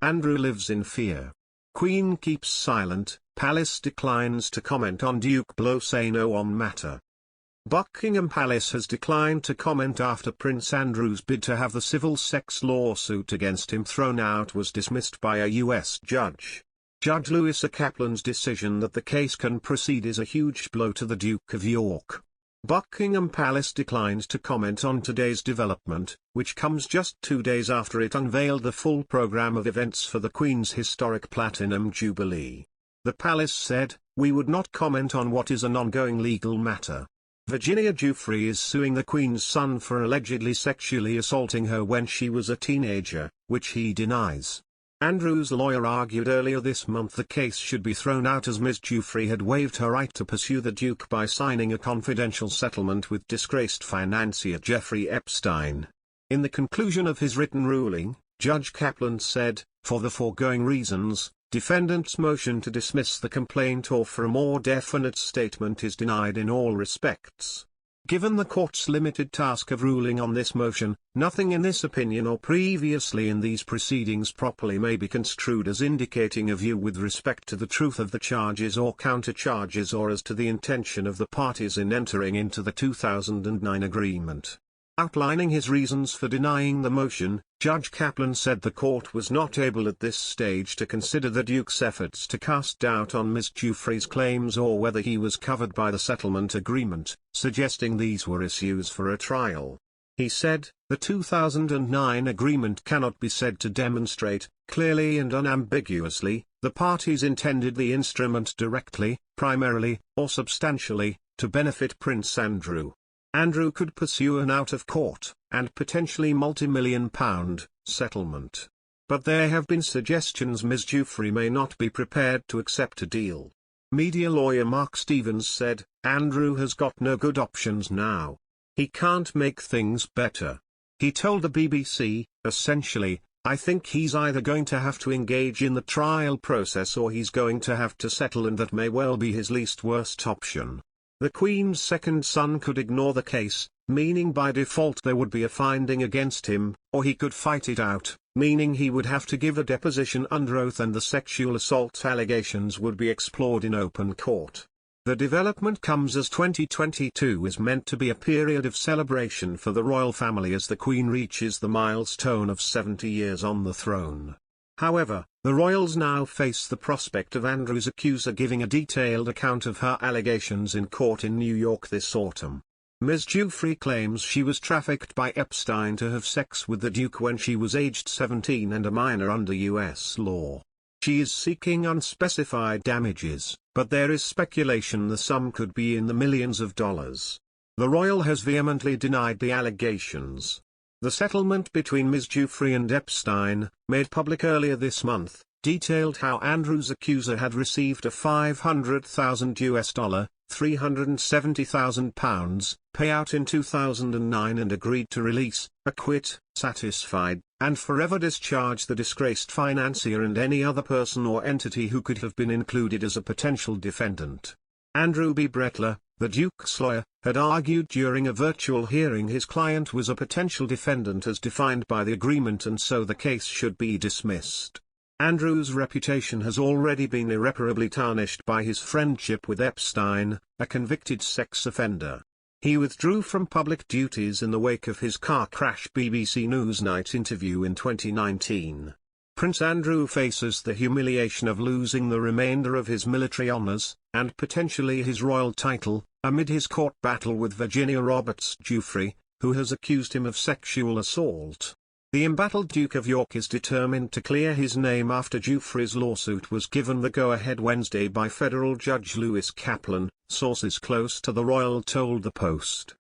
Andrew lives in fear. Queen keeps silent, Palace declines to comment on Duke blow say no on matter. Buckingham Palace has declined to comment after Prince Andrew's bid to have the civil sex lawsuit against him thrown out was dismissed by a U.S. judge. Judge Lewis A Kaplan's decision that the case can proceed is a huge blow to the Duke of York. Buckingham Palace declined to comment on today's development, which comes just 2 days after it unveiled the full programme of events for the Queen's historic Platinum Jubilee. The palace said, "We would not comment on what is an ongoing legal matter." Virginia Giuffre is suing the Queen's son for allegedly sexually assaulting her when she was a teenager, which he denies. Andrew's lawyer argued earlier this month the case should be thrown out as Ms. Giuffre had waived her right to pursue the Duke by signing a confidential settlement with disgraced financier Jeffrey Epstein. In the conclusion of his written ruling, Judge Kaplan said, "For the foregoing reasons, defendant's motion to dismiss the complaint or for a more definite statement is denied in all respects." Given the court's limited task of ruling on this motion, nothing in this opinion or previously in these proceedings properly may be construed as indicating a view with respect to the truth of the charges or counter-charges or as to the intention of the parties in entering into the 2009 agreement. Outlining his reasons for denying the motion, Judge Kaplan said the court was not able at this stage to consider the Duke's efforts to cast doubt on Ms. Giuffre's claims or whether he was covered by the settlement agreement, suggesting these were issues for a trial. He said, "The 2009 agreement cannot be said to demonstrate, clearly and unambiguously, the parties intended the instrument directly, primarily, or substantially, to benefit Prince Andrew. Andrew could pursue an out-of-court, and potentially multi-million-pound, settlement. But there have been suggestions Ms. Giuffre may not be prepared to accept a deal." Media lawyer Mark Stevens said, "Andrew has got no good options now. He can't make things better." He told the BBC, essentially, "I think he's either going to have to engage in the trial process or he's going to have to settle, and that may well be his least worst option." The Queen's second son could ignore the case, meaning by default there would be a finding against him, or he could fight it out, meaning he would have to give a deposition under oath and the sexual assault allegations would be explored in open court. The development comes as 2022 is meant to be a period of celebration for the royal family as the Queen reaches the milestone of 70 years on the throne. However, the royals now face the prospect of Andrew's accuser giving a detailed account of her allegations in court in New York this autumn. Ms. Giuffre claims she was trafficked by Epstein to have sex with the Duke when she was aged 17 and a minor under U.S. law. She is seeking unspecified damages, but there is speculation the sum could be in the millions of dollars. The royal has vehemently denied the allegations. The settlement between Ms. Giuffre and Epstein, made public earlier this month, detailed how Andrew's accuser had received a $500,000 £370,000 payout in 2009 and agreed to release, acquit, satisfied, and forever discharge the disgraced financier and any other person or entity who could have been included as a potential defendant. Andrew B. Bretler, the Duke's lawyer, had argued during a virtual hearing his client was a potential defendant as defined by the agreement and so the case should be dismissed. Andrew's reputation has already been irreparably tarnished by his friendship with Epstein, a convicted sex offender. He withdrew from public duties in the wake of his car crash BBC Newsnight interview in 2019. Prince Andrew faces the humiliation of losing the remainder of his military honours, and potentially his royal title, amid his court battle with Virginia Roberts Giuffre, who has accused him of sexual assault. The embattled Duke of York is determined to clear his name after Giuffre's lawsuit was given the go-ahead Wednesday by federal judge Lewis Kaplan, sources close to the royal told the Post.